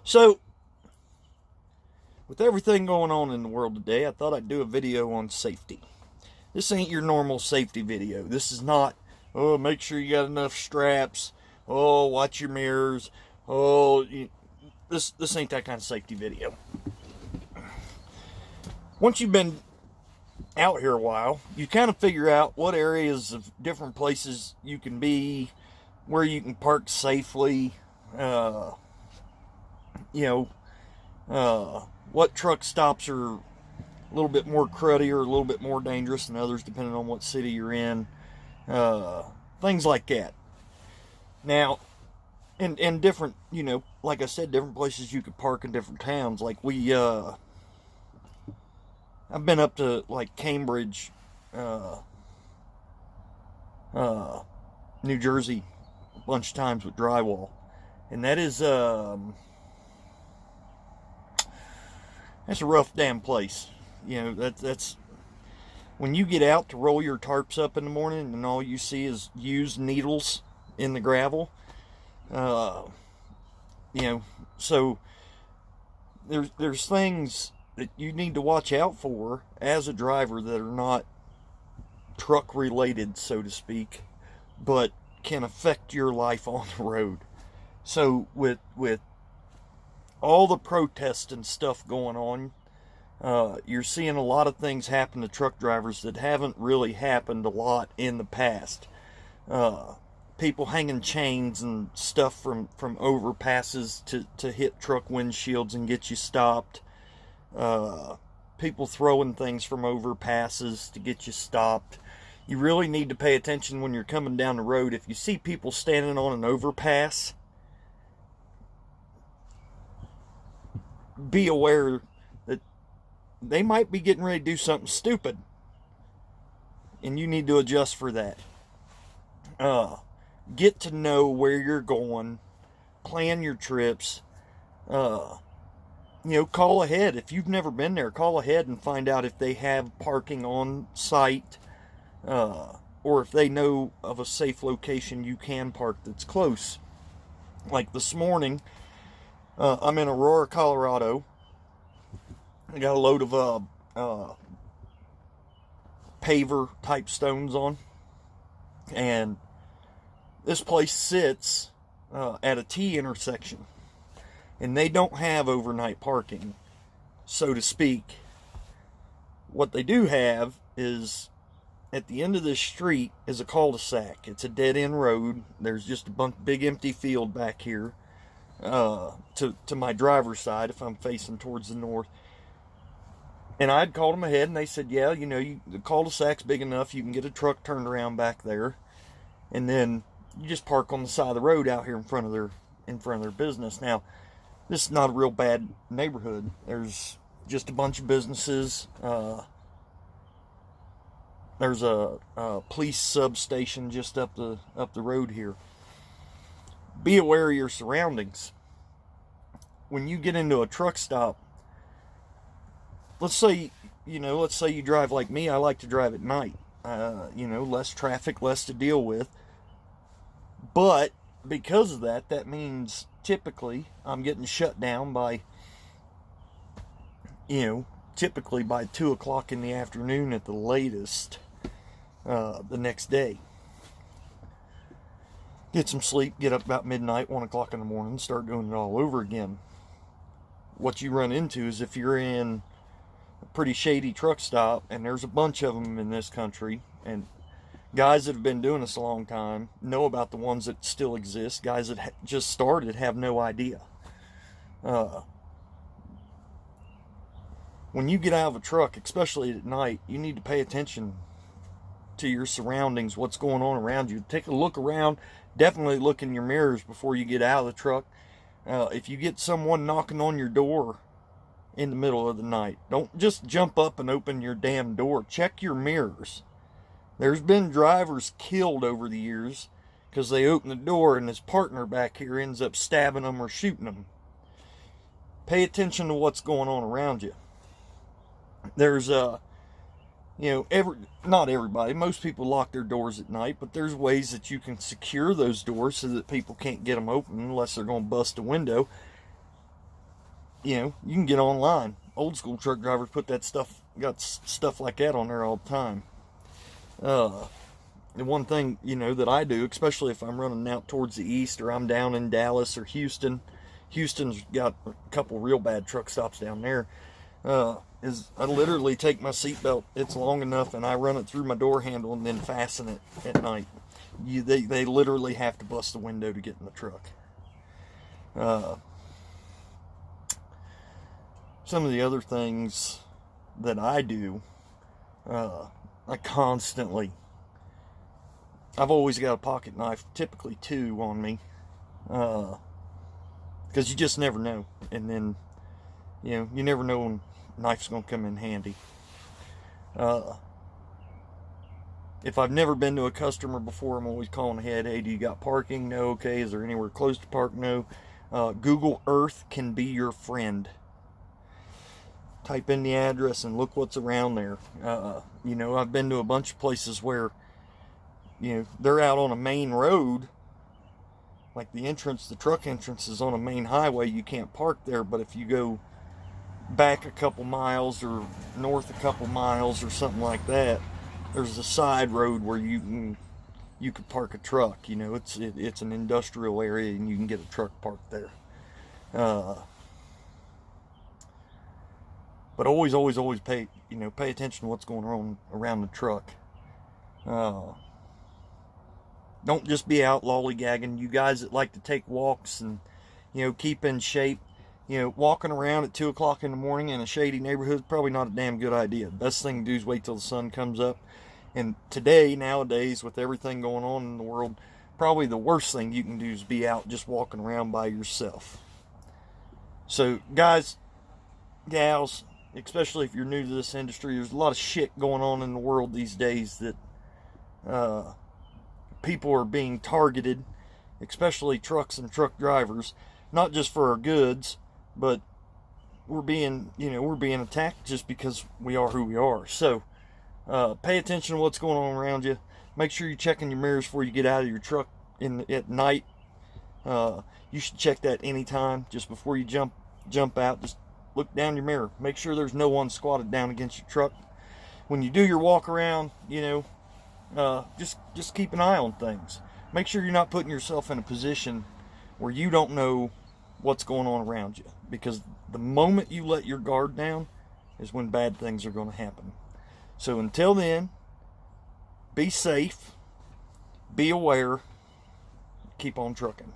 So, with everything going on in the world today, I thought I'd do a video on safety. This ain't your normal safety video. This is not, oh, make sure you got enough straps. Oh, watch your mirrors. Oh, this ain't that kind of safety video. Once you've been out here a while, you kind of figure out what areas of different places you can be, where you can park safely, what truck stops are a little bit more cruddy or a little bit more dangerous than others, depending on what city you're in, things like that. Now, and different, like I said, different places you could park in different towns. Like I've been up to like Cambridge, New Jersey, a bunch of times with drywall, and that's a rough damn place. That's when you get out to roll your tarps up in the morning and all you see is used needles in the gravel. So there's things that you need to watch out for as a driver that are not truck related, so to speak, but can affect your life on the road. So with all the protests and stuff going on, you're seeing a lot of things happen to truck drivers that haven't really happened a lot in the past. People hanging chains and stuff from overpasses to hit truck windshields and get you stopped. People throwing things from overpasses to get you stopped. You really need to pay attention when you're coming down the road. If you see people standing on an overpass, be aware that they might be getting ready to do something stupid, and you need to adjust for that. Get to know where you're going, plan your trips. Call ahead. If you've never been there, call ahead and find out if they have parking on site, or if they know of a safe location you can park that's close. Like this morning, I'm in Aurora, Colorado. I got a load of paver type stones on, and this place sits at a T intersection, and they don't have overnight parking, so to speak. What they do have is, at the end of this street is a cul-de-sac. It's a dead-end road. There's just a big empty field back here to my driver's side if I'm facing towards the north. And I'd called them ahead, and they said, yeah, the cul-de-sac's big enough. You can get a truck turned around back there, and then you just park on the side of the road out here in front of their business. Now, this is not a real bad neighborhood. There's just a bunch of businesses. There's a police substation just up the road here. Be aware of your surroundings. When you get into a truck stop, let's say you drive like me. I like to drive at night. Less traffic, less to deal with. But because of that means typically I'm getting shut down by, typically by 2 o'clock in the afternoon at the latest, the next day. Get some sleep, get up about midnight, 1 o'clock in the morning, start doing it all over again. What you run into is, if you're in a pretty shady truck stop, and there's a bunch of them in this country, and guys that have been doing this a long time know about the ones that still exist. Guys that just started have no idea. When you get out of a truck, especially at night, you need to pay attention to your surroundings, what's going on around you. Take a look around. Definitely look in your mirrors before you get out of the truck. If you get someone knocking on your door in the middle of the night, don't just jump up and open your damn door. Check your mirrors. There's been drivers killed over the years because they open the door and his partner back here ends up stabbing them or shooting them. Pay attention to what's going on around you. There's not everybody, most people lock their doors at night, but there's ways that you can secure those doors so that people can't get them open unless they're going to bust a window. you know, you can get online. Old school truck drivers got stuff like that on there all the time. The one thing, you know, that I do, especially if I'm running out towards the east or I'm down in Dallas or Houston, Houston's got a couple real bad truck stops down there, is I literally take my seatbelt, it's long enough, and I run it through my door handle and then fasten it at night. They literally have to bust the window to get in the truck. Some of the other things that I do, I've always got a pocket knife, typically 2 on me, because you just never know. And then, you know, you never know when a knife's going to come in handy. If I've never been to a customer before, I'm always calling ahead. Hey, do you got parking? No. Okay. Is there anywhere close to park? No. Google Earth can be your friend. Type in the address and look what's around there. You know, I've been to a bunch of places where, you know, they're out on a main road. Like the truck entrance is on a main highway. You can't park there, but if you go back a couple miles or north a couple miles or something like that, there's a side road where you could park a truck. You know, it's an industrial area and you can get a truck parked there. But always pay attention to what's going on around the truck. Don't just be out lollygagging. You guys that like to take walks and, you know, keep in shape, you know, walking around at 2 o'clock in the morning in a shady neighborhood is probably not a damn good idea. The best thing to do is wait till the sun comes up. And nowadays, with everything going on in the world, probably the worst thing you can do is be out just walking around by yourself. So, guys, gals, especially if you're new to this industry, there's a lot of shit going on in the world these days that people are being targeted, especially trucks and truck drivers, not just for our goods, but we're being attacked just because we are who we are. So pay attention to what's going on around you. Make sure you're checking your mirrors before you get out of your truck at night. You should check that anytime, just before you jump out. Just look down your mirror. Make sure there's no one squatted down against your truck. When you do your walk around, you know, just keep an eye on things. Make sure you're not putting yourself in a position where you don't know what's going on around you, because the moment you let your guard down is when bad things are going to happen. So until then, be safe, be aware, keep on trucking.